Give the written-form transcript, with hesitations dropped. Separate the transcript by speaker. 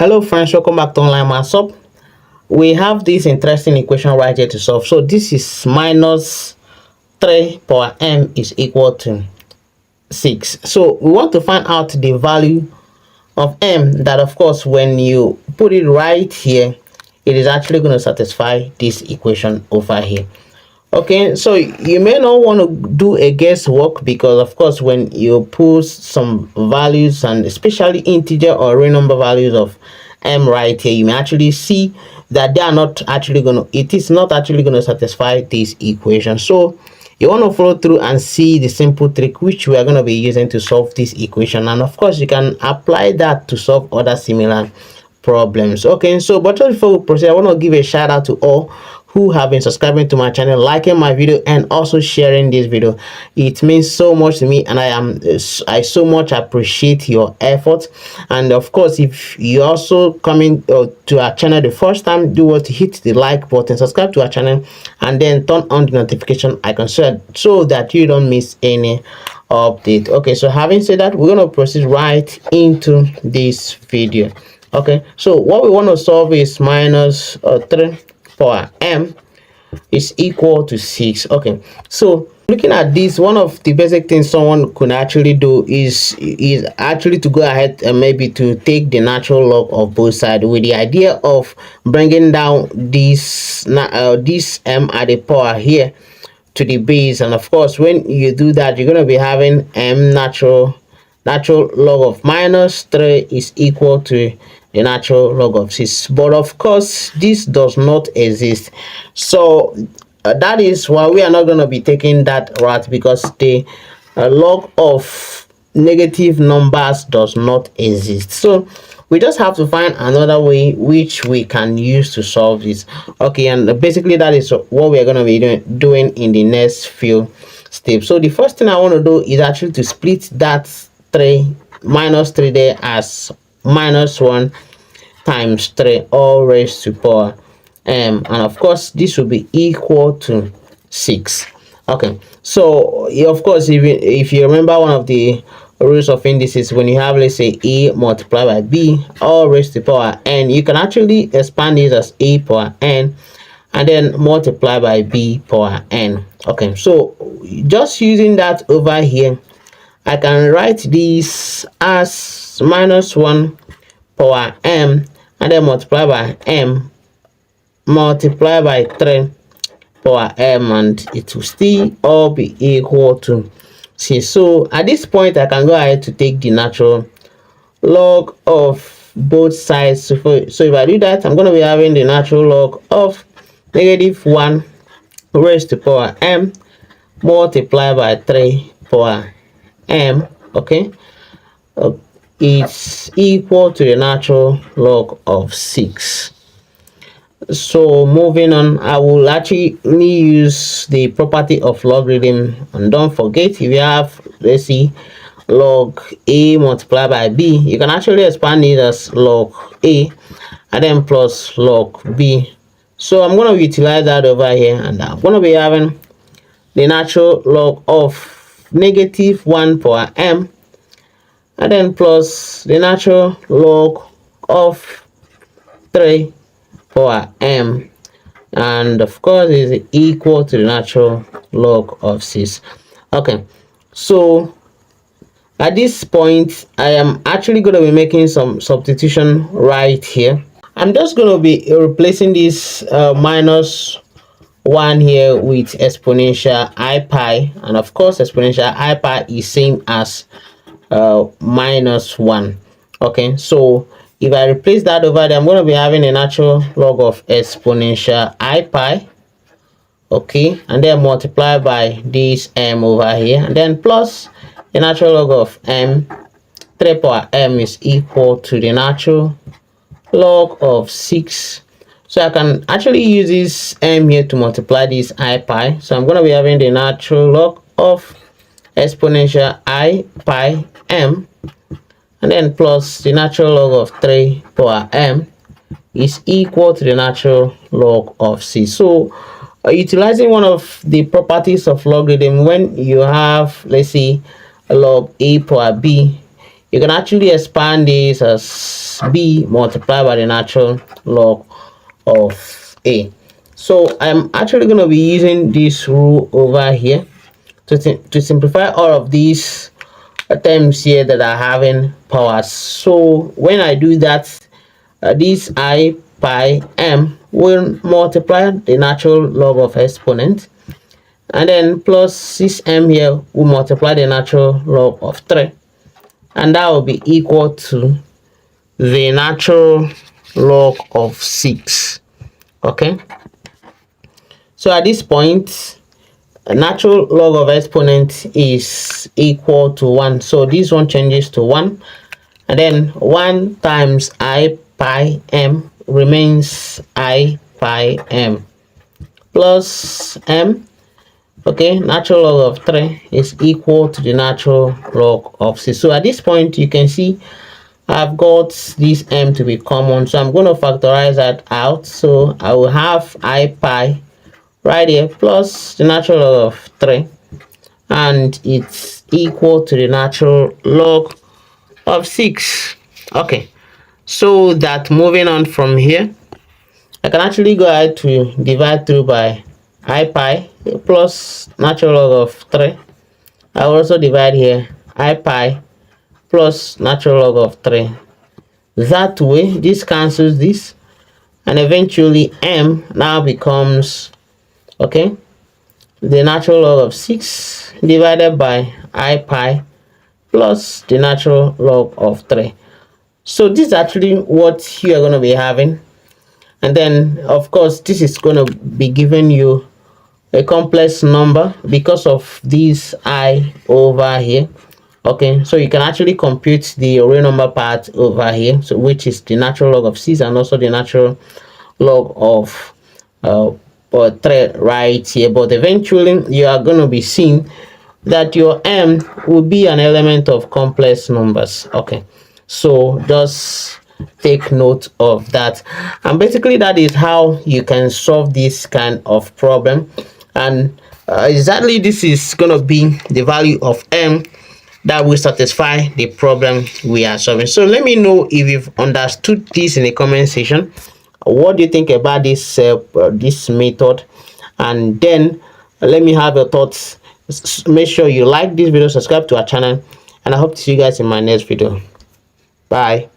Speaker 1: Hello friends, welcome back to Online Math Up. We have this interesting equation right here to solve. So this is minus 3 power m is equal to 6. So we want to find out the value of m that, of course, when you put it right here, it is actually going to satisfy this equation over here. Okay, so you may not want to do a guesswork because, of course, when you put some values, and especially integer or real number values of m right here, you may actually see that they are not actually going to, it is not actually going to satisfy this equation. So you want to follow through and see the simple trick which we are going to be using to solve this equation, and of course you can apply that to solve other similar problems. Okay, so but just before we proceed, I want to give a shout out to all who have been subscribing to my channel, liking my video, and also sharing this video. It means so much to me, and I so much appreciate your efforts. And of course, if you also coming to our channel the first time, do what to hit the like button, subscribe to our channel, and then turn on the notification icon so that you don't miss any update. Okay, so having said that, we're going to proceed right into this video. Okay, so what we want to solve is minus 3 power m is equal to 6. Okay, so looking at this, one of the basic things someone could actually do is actually to go ahead and maybe to take the natural log of both sides, with the idea of bringing down this m at the power here to the base. And of course, when you do that, you're going to be having m natural log of minus 3 is equal to the natural log of 6. But of course, this does not exist. So that is why we are not going to be taking that route, because the log of negative numbers does not exist. So we just have to find another way which we can use to solve this. Okay, and basically that is what we are going to be doing in the next few steps. So the first thing I want to do is actually to split that minus 3 there as minus 1 times 3 all raised to power m, and of course this will be equal to 6. Okay, so of course, if you remember one of the rules of indices, when you have, let's say, a multiplied by b all raised to power n, you can actually expand this as a power n and then multiply by b power n. Okay, so just using that over here, I can write this as minus 1 power m and then multiply by m multiply by 3 power m, and it will still all be equal to 6. So at this point, I can go ahead to take the natural log of both sides. So if I do that, I'm going to be having the natural log of negative 1 raised to power m multiply by 3 power m. Okay, it's equal to the natural log of 6. So moving on, I will actually use the property of logarithm, and don't forget, if you have, let's see, log a multiplied by b, you can actually expand it as log a and then plus log b. So I'm going to utilize that over here, and I'm going to be having the natural log of negative 1 power m and then plus the natural log of 3 power m, and of course is equal to the natural log of 6. Okay, so at this point, I am actually going to be making some substitution right here. I'm just going to be replacing this minus 1 here with exponential I pi, and of course exponential I pi is same as minus 1. Okay, so if I replace that over there, I'm going to be having a natural log of exponential I pi, okay, and then multiply by this m over here, and then plus the natural log of m 3 power m is equal to the natural log of 6. So I can actually use this m here to multiply this I pi. So I'm going to be having the natural log of exponential I pi m and then plus the natural log of 3 power m is equal to the natural log of 6. So utilizing one of the properties of logarithm, when you have, let's say, log a power b, you can actually expand this as b multiplied by the natural log of a. So I'm actually going to be using this rule over here to simplify all of these terms here that are having powers. So when I do that, this I pi m will multiply the natural log of exponent, and then plus 6m here will multiply the natural log of 3, and that will be equal to the natural log of 6. Okay, so at this point, a natural log of exponent is equal to 1, so this one changes to 1, and then 1 times I pi m remains I pi m plus m. Okay, natural log of 3 is equal to the natural log of 6. So at this point, you can see I've got this m to be common, so I'm going to factorize that out. So I will have I pi right here plus the natural log of 3, and it's equal to the natural log of 6. Okay, so that moving on from here, I can actually go ahead to divide through by I pi plus natural log of 3. I will also divide here I pi plus natural log of 3. That way, this cancels this, and eventually m now becomes, okay, the natural log of 6 divided by I pi plus the natural log of 3. So this is actually what you are going to be having. And then, of course, this is going to be giving you a complex number because of this I over here. Okay, so you can actually compute the real number part over here, so which is the natural log of 6 and also the natural log of 3 right here. But eventually, you are going to be seeing that your m will be an element of complex numbers. Okay, so just take note of that, and basically that is how you can solve this kind of problem. And exactly this is going to be the value of m that will satisfy the problem we are solving. So let me know if you've understood this in the comment section. What do you think about this this method? And then let me have your thoughts. Make sure you like this video, subscribe to our channel, and I hope to see you guys in my next video. Bye.